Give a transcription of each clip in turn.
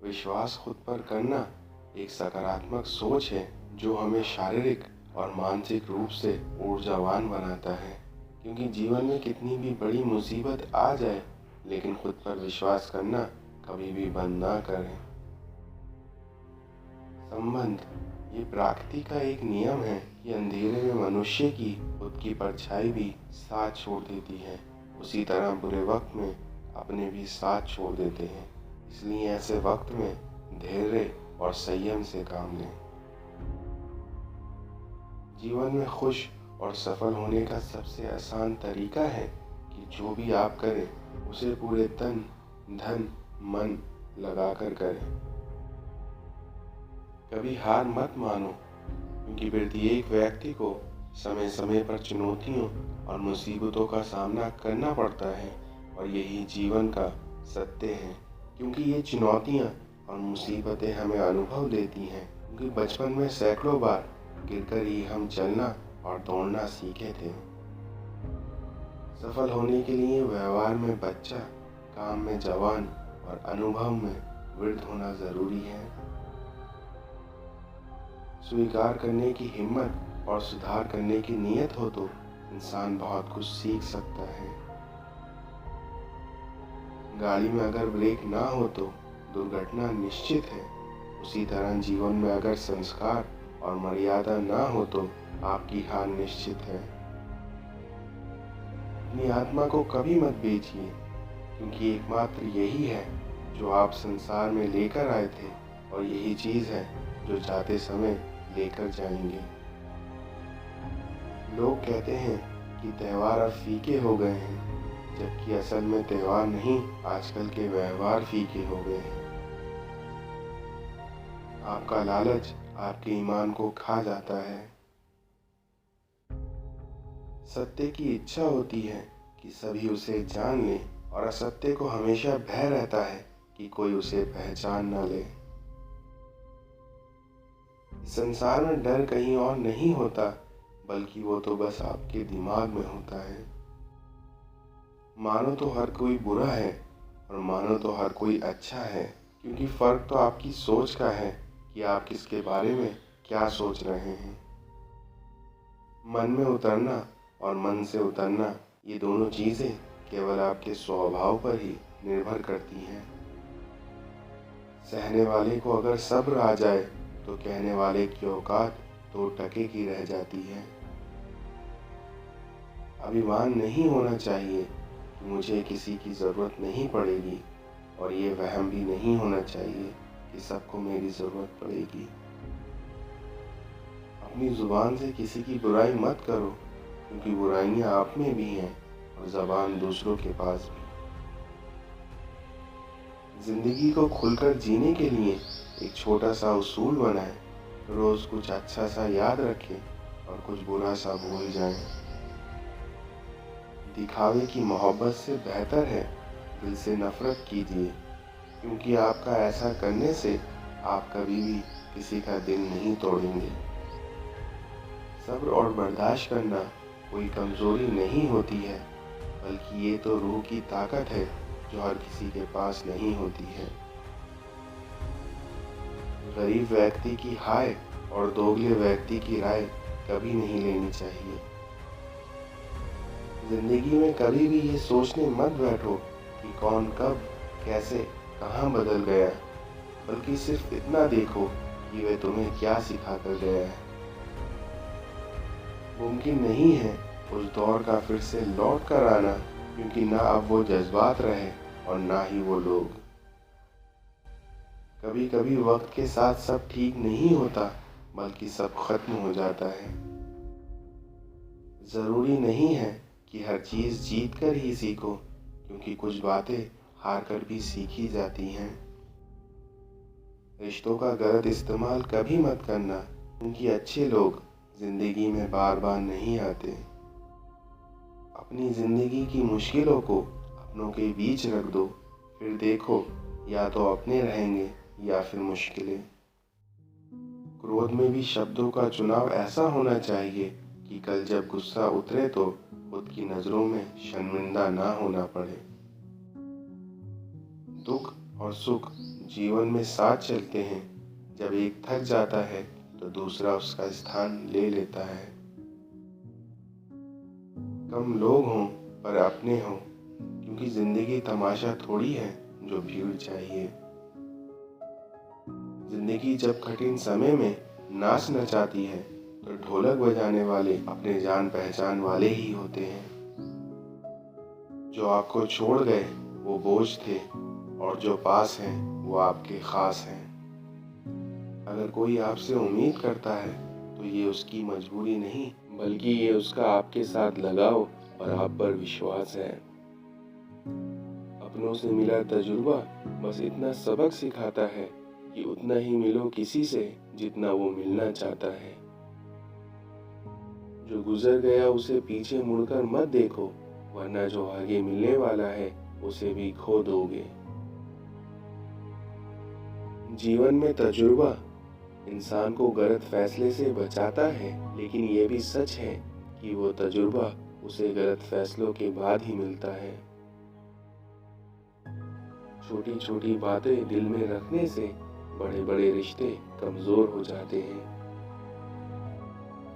विश्वास खुद पर करना एक सकारात्मक सोच है जो हमें शारीरिक और मानसिक रूप से ऊर्जावान बनाता है। क्योंकि जीवन में कितनी भी बड़ी मुसीबत आ जाए, लेकिन खुद पर विश्वास करना कभी भी बंद ना करें। संबंध ये प्रकृति का एक नियम है कि अंधेरे में मनुष्य की खुद की परछाई भी साथ छोड़ देती है, उसी तरह बुरे वक्त में अपने भी साथ छोड़ देते हैं। इसलिए ऐसे वक्त में धैर्य और संयम से काम लें। जीवन में खुश और सफल होने का सबसे आसान तरीका है कि जो भी आप करें उसे पूरे तन, धन, मन लगाकर करें। कभी हार मत मानो, क्योंकि प्रत्येक व्यक्ति को समय समय पर चुनौतियों और मुसीबतों का सामना करना पड़ता है, और यही जीवन का सत्य है। क्योंकि ये चुनौतियाँ और मुसीबतें हमें अनुभव देती हैं, क्योंकि बचपन में सैकड़ों बार गिरकर ही हम चलना और दौड़ना सीखे थे। सफल होने के लिए व्यवहार में बच्चा, काम में जवान और अनुभव में वृद्ध होना जरूरी है। स्वीकार करने की हिम्मत और सुधार करने की नीयत हो तो इंसान बहुत कुछ सीख सकता है। गाड़ी में अगर ब्रेक ना हो तो दुर्घटना निश्चित है। उसी तरह जीवन में अगर संस्कार और मर्यादा ना हो तो आपकी हार निश्चित है। अपनी आत्मा को कभी मत बेचिए, क्योंकि एकमात्र यही है जो आप संसार में लेकर आए थे, और यही चीज है जो जाते समय लेकर जाएंगे। लोग कहते हैं कि त्योहार अब फीके हो गए हैं, जबकि असल में त्योहार नहीं, आजकल के व्यवहार फीके हो गए हैं। आपका लालच आपके ईमान को खा जाता है। सत्य की इच्छा होती है कि सभी उसे जान लें, और असत्य को हमेशा भय रहता है कि कोई उसे पहचान न ले। इस संसार में डर कहीं और नहीं होता, बल्कि वो तो बस आपके दिमाग में होता है। मानो तो हर कोई बुरा है और मानो तो हर कोई अच्छा है, क्योंकि फर्क तो आपकी सोच का है कि आप किसके बारे में क्या सोच रहे हैं। मन में उतरना और मन से उतरना, ये दोनों चीजें केवल आपके स्वभाव पर ही निर्भर करती हैं। सहने वाले को अगर सब्र आ जाए तो कहने वाले की औकात 2 टके की रह जाती है। अभिमान नहीं होना चाहिए कि मुझे किसी की जरूरत नहीं पड़ेगी, और ये वहम भी नहीं होना चाहिए कि सबको मेरी जरूरत पड़ेगी। अपनी जुबान से किसी की बुराई मत करो, क्योंकि बुराइयां आप में भी हैं और जबान दूसरों के पास भी। जिंदगी को खुलकर जीने के लिए एक छोटा सा उसूल बनाएं। रोज कुछ अच्छा सा याद रखें और कुछ बुरा सा भूल जाएं। दिखावे की मोहब्बत से बेहतर है दिल से नफरत कीजिए, क्योंकि आपका ऐसा करने से आप कभी भी किसी का दिल नहीं तोड़ेंगे। सब्र और बर्दाश्त करना कोई कमजोरी नहीं होती है, बल्कि ये तो रूह की ताकत है जो हर किसी के पास नहीं होती है। गरीब व्यक्ति की हाय और दोगले व्यक्ति की राय कभी नहीं लेनी चाहिए। जिंदगी में कभी भी ये सोचने मत बैठो कि कौन कब कैसे कहाँ बदल गया, बल्कि सिर्फ इतना देखो कि वह तुम्हें क्या सिखा कर गया है। मुमकिन नहीं है उस दौर का फिर से लौट कर आना, क्योंकि ना अब वो जज्बात रहे और ना ही वो लोग। कभी कभी वक्त के साथ सब ठीक नहीं होता, बल्कि सब खत्म हो जाता है। जरूरी नहीं है कि हर चीज जीत कर ही सीखो, क्योंकि कुछ बातें हार कर भी सीखी जाती हैं। रिश्तों का गलत इस्तेमाल कभी मत करना, क्योंकि अच्छे लोग जिंदगी में बार बार नहीं आते। अपनी जिंदगी की मुश्किलों को अपनों के बीच रख दो, फिर देखो या तो अपने रहेंगे या फिर मुश्किलें। क्रोध में भी शब्दों का चुनाव ऐसा होना चाहिए कि कल जब गुस्सा उतरे तो खुद की नजरों में शर्मिंदा ना होना पड़े। दुख और सुख जीवन में साथ चलते हैं। जब एक थक जाता है तो दूसरा उसका स्थान ले लेता है। कम लोग हों पर अपने हों, क्योंकि जिंदगी तमाशा थोड़ी है जो भीड़ चाहिए। जिंदगी जब कठिन समय में नाच नचाती है तो ढोलक बजाने वाले अपने जान पहचान वाले ही होते हैं। जो आपको छोड़ गए वो बोझ थे, और जो पास हैं वो आपके खास हैं। अगर कोई आपसे उम्मीद करता है तो ये उसकी मजबूरी नहीं, बल्कि ये उसका आपके साथ लगाव और आप पर विश्वास है। अपनों से मिला तजुर्बा बस इतना सबक सिखाता है कि उतना ही मिलो किसी से जितना वो मिलना चाहता है। जो गुजर गया उसे पीछे मुड़कर मत देखो, वरना जो आगे मिलने वाला है उसे भी खो दोगे। जीवन में तजुर्बा इंसान को गलत फैसले से बचाता है, लेकिन ये भी सच है कि वो तजुर्बा उसे गलत फैसलों के बाद ही मिलता है। छोटी छोटी बातें दिल में रखने से बड़े बड़े रिश्ते कमजोर हो जाते हैं।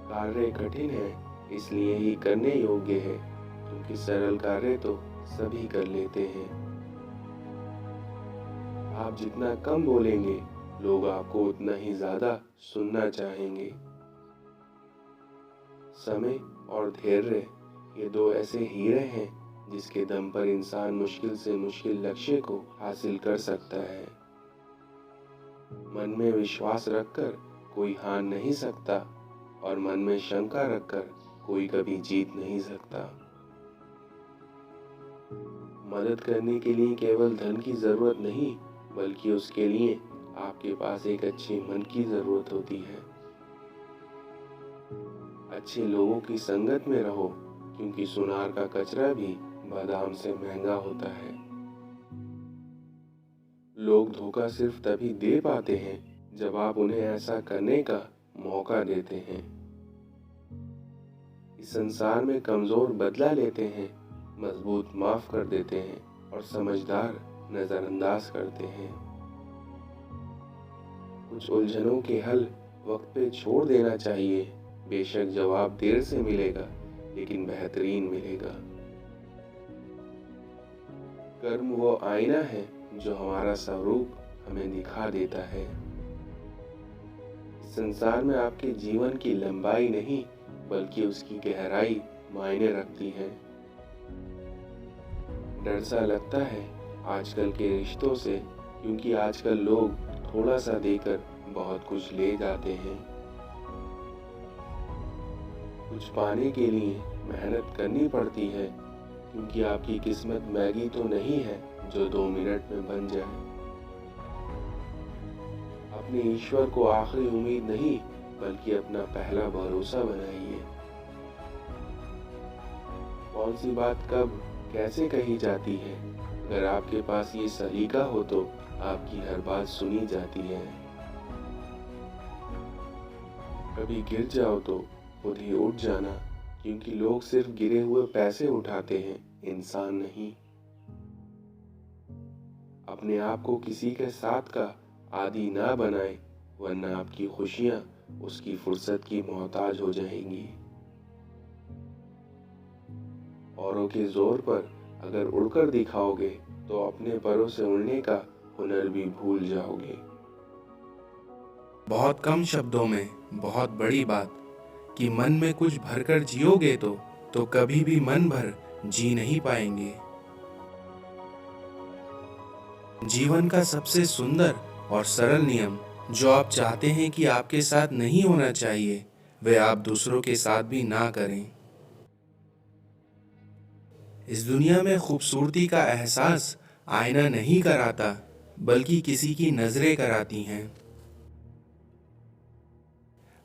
कार्य कठिन है इसलिए ही करने योग्य है, क्योंकि सरल कार्य तो सभी कर लेते हैं। आप जितना कम बोलेंगे, लोग आपको उतना ही ज्यादा सुनना चाहेंगे। समय और धैर्य ये दो ऐसे हीरे हैं जिसके दम पर इंसान मुश्किल से मुश्किल लक्ष्य को हासिल कर सकता है। मन में विश्वास रखकर कोई हार नहीं सकता, और मन में शंका रखकर कोई कभी जीत नहीं सकता। मदद करने के लिए केवल धन की जरूरत नहीं, बल्कि उसके लिए आपके पास एक अच्छे मन की जरूरत होती है। अच्छे लोगों की संगत में रहो, क्योंकि सुनार का कचरा भी बादाम से महंगा होता है। लोग धोखा सिर्फ तभी दे पाते हैं जब आप उन्हें ऐसा करने का मौका देते हैं। इस संसार में कमजोर बदला लेते हैं, मजबूत माफ कर देते हैं, और समझदार नजरअंदाज करते हैं। कुछ उलझनों के हल वक्त पे छोड़ देना चाहिए। बेशक जवाब देर से मिलेगा, लेकिन बेहतरीन मिलेगा। कर्म वो आईना है जो हमारा स्वरूप हमें दिखा देता है। इस संसार में आपके जीवन की लंबाई नहीं, बल्कि उसकी गहराई मायने रखती है। डर सा लगता है आजकल के रिश्तों से, क्योंकि आजकल लोग थोड़ा सा देकर बहुत कुछ ले जाते हैं। कुछ पाने के लिए मेहनत करनी पड़ती है, क्योंकि आपकी किस्मत मैगी तो नहीं है जो 2 मिनट में बन जाए। अपने ईश्वर को आखिरी उम्मीद नहीं, बल्कि अपना पहला भरोसा बनाइए। कौन सी बात कब कैसे कही जाती है, अगर आपके पास ये सलीका हो तो आपकी हर बात सुनी जाती है। कभी गिर जाओ तो खुद ही उठ जाना, क्योंकि लोग सिर्फ गिरे हुए पैसे उठाते हैं, इंसान नहीं। अपने आप को किसी के साथ का आदी ना बनाए, वरना आपकी खुशियां उसकी फुर्सत की मोहताज हो जाएंगी। औरों के जोर पर अगर उड़कर दिखाओगे तो अपने परों से उड़ने का हुनर भी भूल जाओगे। बहुत कम शब्दों में बहुत बड़ी बात कि मन में कुछ भरकर जियोगे तो कभी भी मन भर जी नहीं पाएंगे। जीवन का सबसे सुंदर और सरल नियम जो आप चाहते हैं कि आपके साथ नहीं होना चाहिए, वह आप दूसरों के साथ भी ना करें। इस दुनिया में खूबसूरती का एहसास आईना नहीं कराता, बल्कि किसी की नजरें कराती हैं।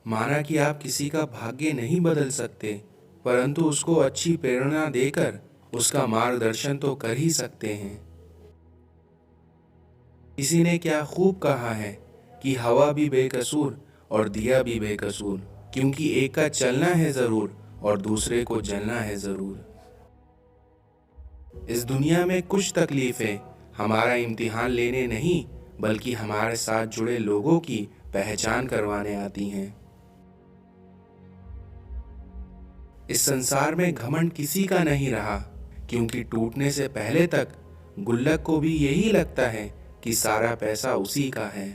माना कि आप किसी का भाग्य नहीं बदल सकते, परंतु उसको अच्छी प्रेरणा देकर उसका मार्गदर्शन तो कर ही सकते हैं। किसी ने क्या खूब कहा है कि हवा भी बेकसूर और दिया भी बेकसूर, क्योंकि एक का चलना है जरूर और दूसरे को जलना है जरूर। इस दुनिया में कुछ तकलीफें हमारा इम्तिहान लेने नहीं, बल्कि हमारे साथ जुड़े लोगों की पहचान करवाने आती हैं। इस संसार में घमंड किसी का नहीं रहा, क्योंकि टूटने से पहले तक गुल्लक को भी यही लगता है कि सारा पैसा उसी का है।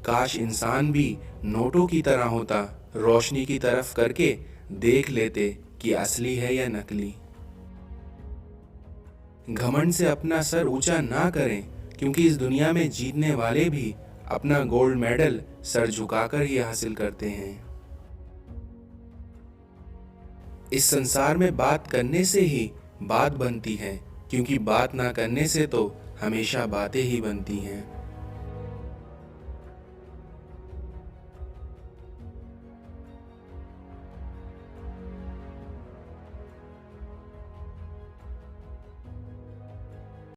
काश इंसान भी नोटों की तरह होता, रोशनी की तरफ करके देख लेते कि असली है या नकली। घमंड से अपना सर ऊंचा ना करें, क्योंकि इस दुनिया में जीतने वाले भी अपना गोल्ड मेडल सर झुकाकर ही हासिल करते हैं। इस संसार में बात करने से ही बात बनती है, क्योंकि बात ना करने से तो हमेशा बातें ही बनती हैं।